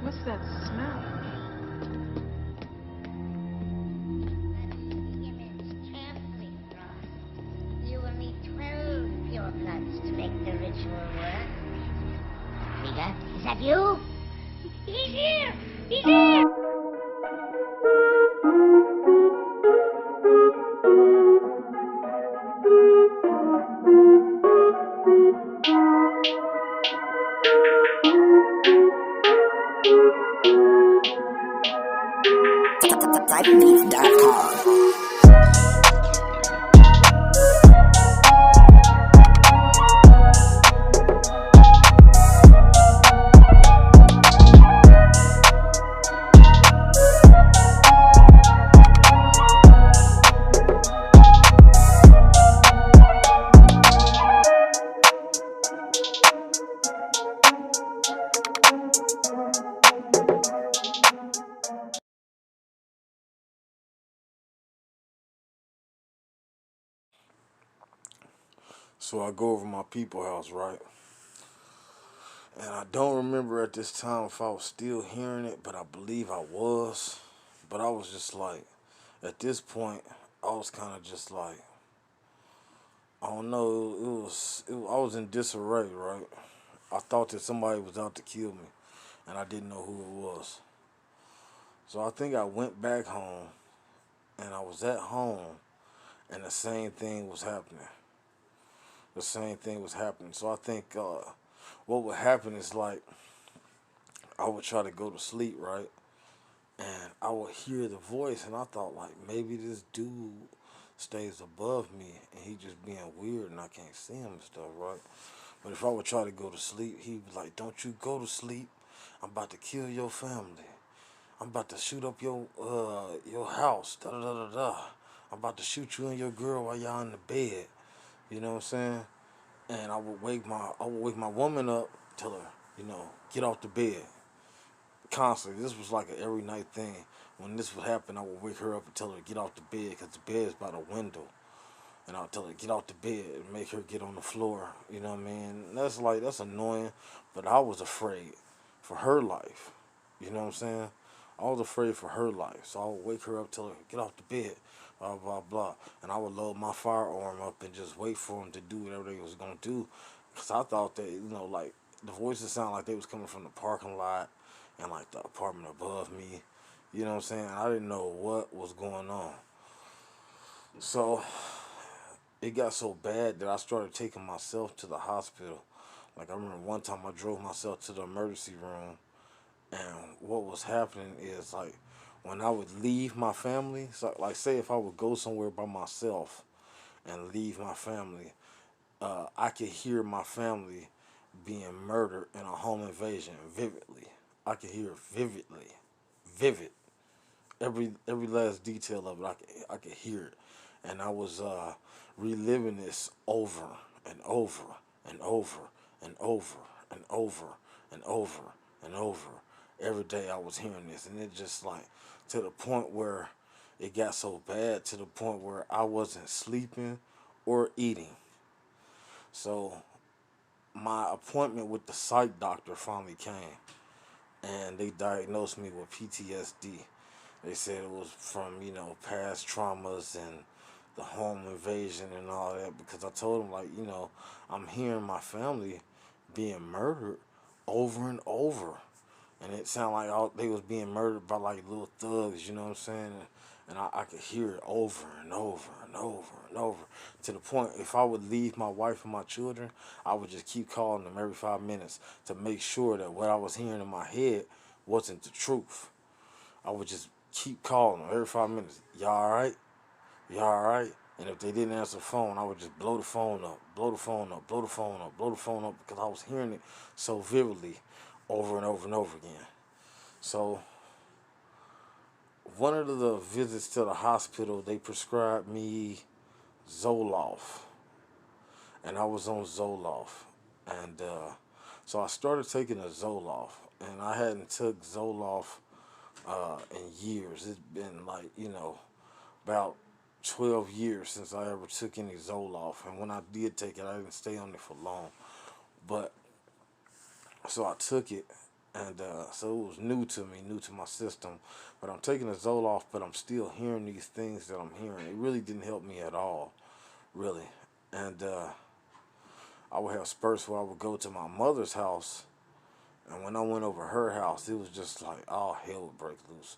What's that smell? You will need 12 pure bloods to make the ritual work. Rita, is that you? He's here! He's here! v2k. So I go over my people's house, right? And I don't remember at this time if I was still hearing it, but I believe I was. But I was just like, at this point, I was kind of just like, I don't know, I was in disarray, right? I thought that somebody was out to kill me, and I didn't know who it was. So I think I went back home, and I was at home, and the same thing was happening. The same thing was happening. So I think what would happen is like, I would try to go to sleep, right? And I would hear the voice, and I thought, like, maybe this dude stays above me, and he just being weird, and I can't see him and stuff, right? But if I would try to go to sleep, he'd be like, don't you go to sleep. I'm about to kill your family. I'm about to shoot up your house. Da da da da da. I'm about to shoot you and your girl while y'all in the bed. You know what I'm saying? And I would wake my woman up, tell her, get off the bed. Constantly. This was like an every night thing. When this would happen, I would wake her up and tell her to get off the bed because the bed is by the window. And I'll tell her to get off the bed and make her get on the floor. You know what I mean? That's annoying, but I was afraid for her life. You know what I'm saying? I was afraid for her life. So I would wake her up, tell her, get off the bed, blah, blah, blah. And I would load my firearm up and just wait for them to do whatever they was going to do. Because I thought that, like, the voices sounded like they was coming from the parking lot and, like, the apartment above me. You know what I'm saying? I didn't know what was going on. So it got so bad that I started taking myself to the hospital. Like, I remember one time I drove myself to the emergency room, and what was happening is, like, when I would leave my family, so, like, say if I would go somewhere by myself and leave my family, I could hear my family being murdered in a home invasion vividly. I could hear it vividly. Vivid. Every last detail of it, I could hear it. And I was reliving this over and over and over and over and over and over and over. Every day I was hearing this, and it just like to the point where it got so bad to the point where I wasn't sleeping or eating. So my appointment with the psych doctor finally came, and they diagnosed me with PTSD. They said it was from, past traumas and the home invasion and all that, because I told them, like, I'm hearing my family being murdered over and over. And it sounded like they was being murdered by, like, little thugs, you know what I'm saying? And I could hear it over and over and over and over, to the point if I would leave my wife and my children, I would just keep calling them every 5 minutes to make sure that what I was hearing in my head wasn't the truth. I would just keep calling them every 5 minutes. Y'all all right? Y'all all right? And if they didn't answer the phone, I would just blow the phone up, blow the phone up, blow the phone up, blow the phone up, because I was hearing it so vividly over and over and over again. So one of the visits to the hospital, they prescribed me Zoloft. And I was on Zoloft. And so I started taking a Zoloft. And I hadn't took Zoloft in years. It's been like, about 12 years since I ever took any Zoloft. And when I did take it, I didn't stay on it for long. But so I took it, And so it was new to me, new to my system. But I'm taking the Zoloft, but I'm still hearing these things that I'm hearing. It really didn't help me at all, really. And I would have spurts where I would go to my mother's house, and when I went over her house, it was just like all hell would break loose.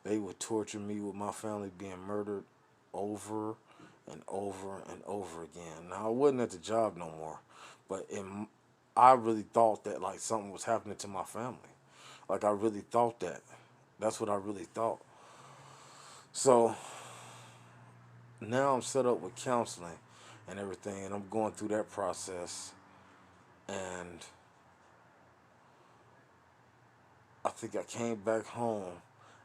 They would torture me with my family being murdered over and over and over again. Now I wasn't at the job no more, but I really thought that like something was happening to my family. Like I really thought that. That's what I really thought. So now I'm set up with counseling and everything, and I'm going through that process. And I think I came back home,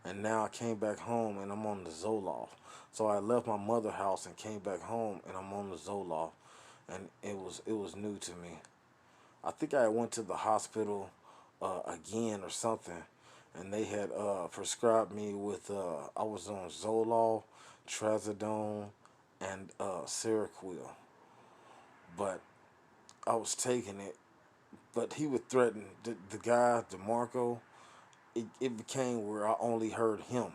and now I came back home and I'm on the Zoloft. So I left my mother's house and came back home and I'm on the Zoloft, and it was new to me. I think I went to the hospital again or something, and they had prescribed me with I was on Zoloft, Trazodone, and Seroquel, but I was taking it. But he would threaten the guy, DeMarco. It became where I only heard him,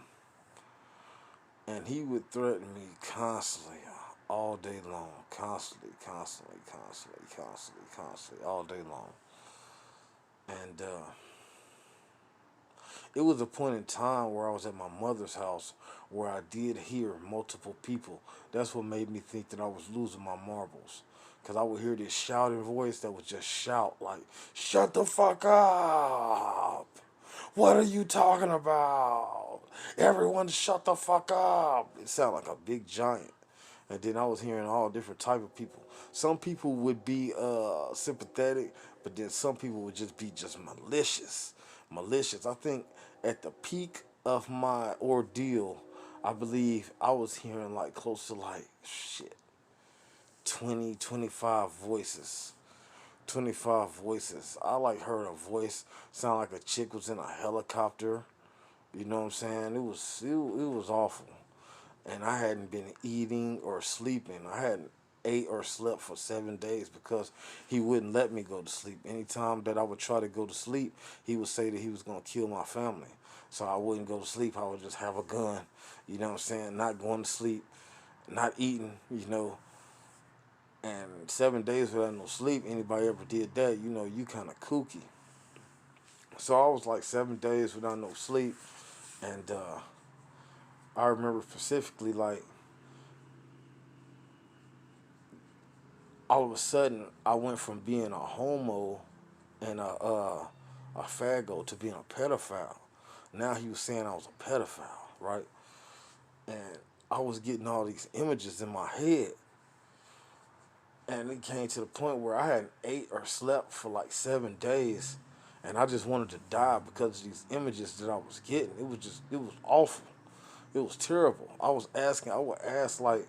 and he would threaten me constantly, all day long, constantly, constantly, constantly, constantly, constantly, all day long. And it was a point in time where I was at my mother's house where I did hear multiple people. That's what made me think that I was losing my marbles. Because I would hear this shouting voice that would just shout like, "Shut the fuck up! What are you talking about? Everyone shut the fuck up!" It sounded like a big giant. And then I was hearing all different type of people. Some people would be sympathetic, but then some people would just be just malicious. Malicious. I think at the peak of my ordeal, I believe I was hearing like close to like shit 20, 25 voices. 25 voices. I like heard a voice sound like a chick was in a helicopter. You know what I'm saying? It was awful. And I hadn't been eating or sleeping. I hadn't ate or slept for 7 days because he wouldn't let me go to sleep. Anytime that I would try to go to sleep, he would say that he was going to kill my family. So I wouldn't go to sleep. I would just have a gun, you know what I'm saying? Not going to sleep, not eating, And 7 days without no sleep, anybody ever did that, you kind of kooky. So I was like 7 days without no sleep. And I remember specifically, like, all of a sudden, I went from being a homo and a faggot to being a pedophile. Now he was saying I was a pedophile, right? And I was getting all these images in my head. And it came to the point where I hadn't ate or slept for like 7 days. And I just wanted to die because of these images that I was getting. It was awful. It was terrible. I would ask, like,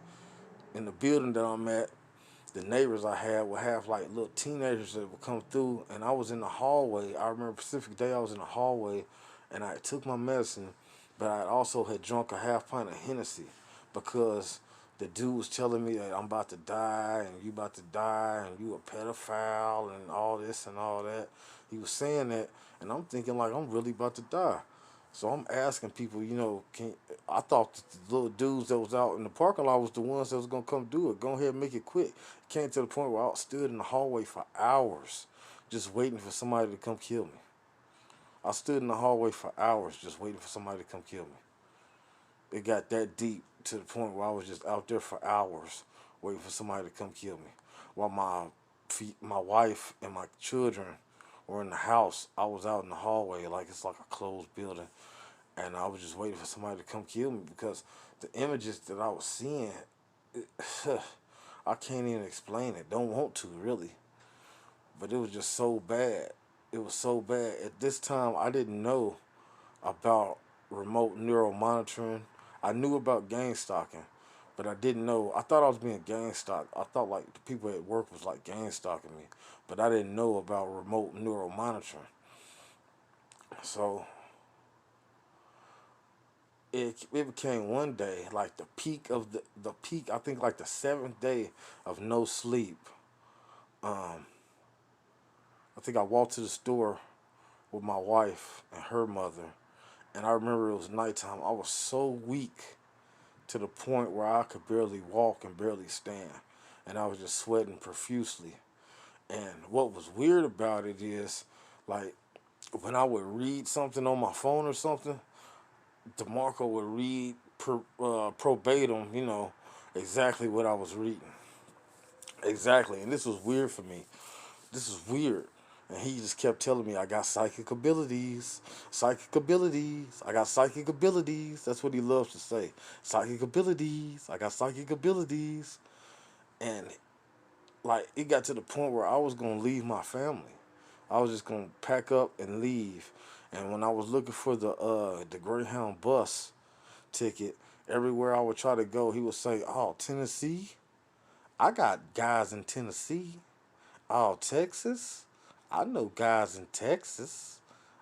in the building that I'm at, the neighbors I had would have like little teenagers that would come through, and I was in the hallway. I remember a specific day I was in the hallway, and I took my medicine, but I also had drunk a half pint of Hennessy because the dude was telling me that I'm about to die, and you about to die, and you a pedophile, and all this and all that. He was saying that, and I'm thinking like I'm really about to die. So I'm asking people, I thought that the little dudes that was out in the parking lot was the ones that was gonna come do it. Go ahead and make it quick. It came to the point where I stood in the hallway for hours, just waiting for somebody to come kill me. I stood in the hallway for hours, just waiting for somebody to come kill me. It got that deep to the point where I was just out there for hours, waiting for somebody to come kill me. While my wife and my children were in the house, I was out in the hallway like it's like a closed building, and I was just waiting for somebody to come kill me because the images that I was seeing, it, I can't even explain it. Don't want to really, but it was just so bad. It was so bad. At this time, I didn't know about remote neural monitoring. I knew about gang stalking, but I didn't know. I thought I was being gang stalked. I thought like the people at work was like gang stalking me, but I didn't know about remote neural monitoring. So it became one day like the peak of the peak. I think like the seventh day of no sleep. I think I walked to the store with my wife and her mother. And I remember it was nighttime. I was so weak to the point where I could barely walk and barely stand. And I was just sweating profusely. And what was weird about it is, like, when I would read something on my phone or something, DeMarco would read verbatim, exactly what I was reading. Exactly. And this was weird for me. This is weird. And he just kept telling me, I got psychic abilities, psychic abilities, I got psychic abilities. That's what he loves to say. Psychic abilities, I got psychic abilities. And like it got to the point where I was gonna leave my family. I was just gonna pack up and leave. And when I was looking for the Greyhound bus ticket, everywhere I would try to go, he would say, "Oh, Tennessee? I got guys in Tennessee. Oh, Texas? I know guys in Texas.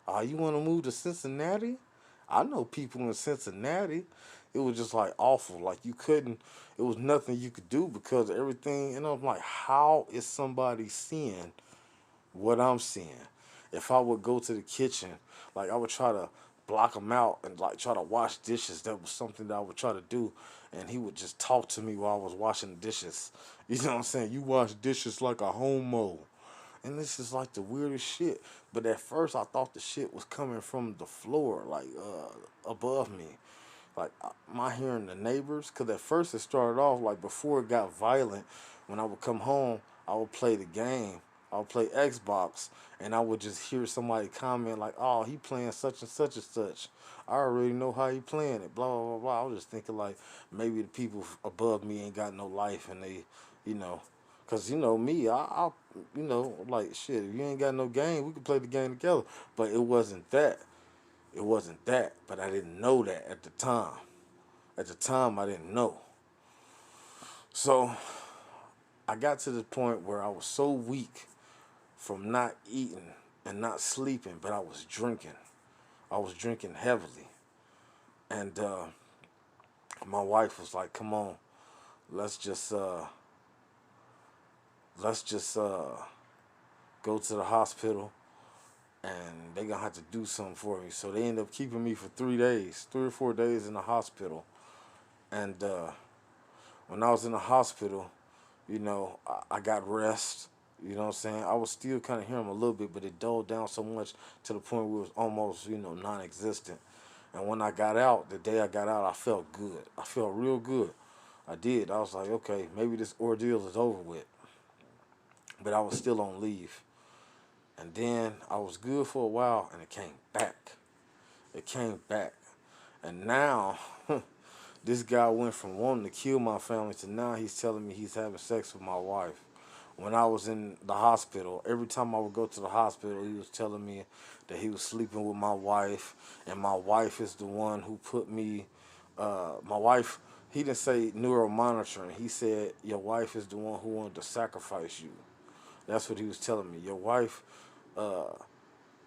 You want to move to Cincinnati? I know people in Cincinnati." It was just like awful. Like you couldn't, it was nothing you could do because everything, and I'm like, how is somebody seeing what I'm seeing? If I would go to the kitchen, like I would try to block him out and like try to wash dishes. That was something that I would try to do, and he would just talk to me while I was washing the dishes. You know what I'm saying? You wash dishes like a homo. And this is like the weirdest shit. But at first, I thought the shit was coming from the floor, like above me. Like, am I hearing the neighbors? Because at first it started off like before it got violent. When I would come home, I would play the game. I would play Xbox, and I would just hear somebody comment like, "Oh, he playing such and such and such. I already know how he playing it." Blah blah blah blah. I was just thinking like maybe the people above me ain't got no life, and they, you know, cause me, like shit. If you ain't got no game, we could play the game together. But it wasn't that. It wasn't that. But I didn't know that at the time. At the time, I didn't know. So I got to the point where I was so weak from not eating and not sleeping, but I was drinking. I was drinking heavily, and my wife was like, "Come on, let's just let's just go to the hospital, and they gonna have to do something for me." So they ended up keeping me for 3 days, 3 or 4 days in the hospital, and when I was in the hospital, I got rest. You know what I'm saying? I was still kind of hearing him a little bit, but it dulled down so much to the point where it was almost, non-existent. And when I got out, the day I got out, I felt good. I felt real good. I did. I was like, okay, maybe this ordeal is over with. But I was still on leave. And then I was good for a while, and it came back. It came back. And now, this guy went from wanting to kill my family to now he's telling me he's having sex with my wife. When I was in the hospital, every time I would go to the hospital, he was telling me that he was sleeping with my wife, and my wife is the one who put me. My wife, he didn't say neuromonitoring. He said your wife is the one who wanted to sacrifice you. That's what he was telling me. Your wife. Uh,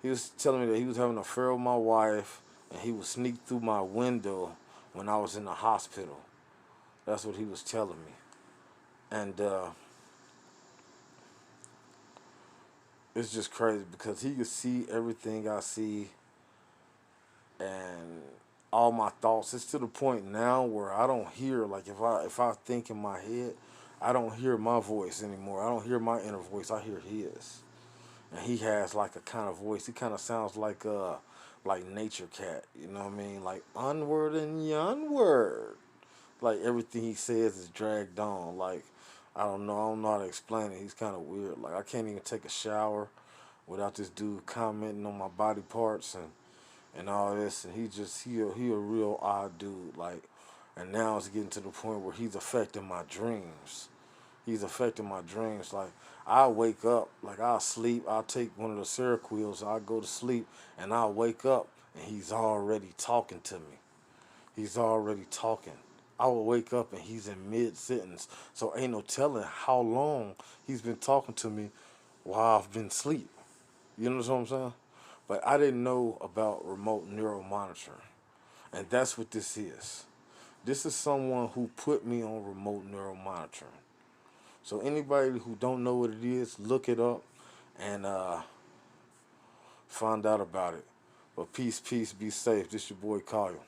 he was telling me that he was having an affair with my wife, and he would sneak through my window when I was in the hospital. That's what he was telling me, and. It's just crazy because he could see everything I see and all my thoughts. It's to the point now where I don't hear, like if I think in my head, I don't hear my voice anymore. I don't hear my inner voice. I hear his. And he has like a kind of voice. He kind of sounds like Nature Cat, you know what I mean? Like onward and onward. Like everything he says is dragged on. Like I don't know how to explain it. He's kind of weird. Like I can't even take a shower without this dude commenting on my body parts and all this, and he a real odd dude, like, and now it's getting to the point where he's affecting my dreams. He's affecting my dreams. Like I wake up, like I'll sleep, I'll take one of the Seroquels, I'll go to sleep, and I'll wake up, and he's already talking to me. He's already talking. I will wake up and he's in mid sentence, so ain't no telling how long he's been talking to me while I've been asleep. You know what I'm saying? But I didn't know about remote neural monitoring. And that's what this is. This is someone who put me on remote neural monitoring. So anybody who don't know what it is, look it up and find out about it. But peace, peace, be safe. This your boy Kyle.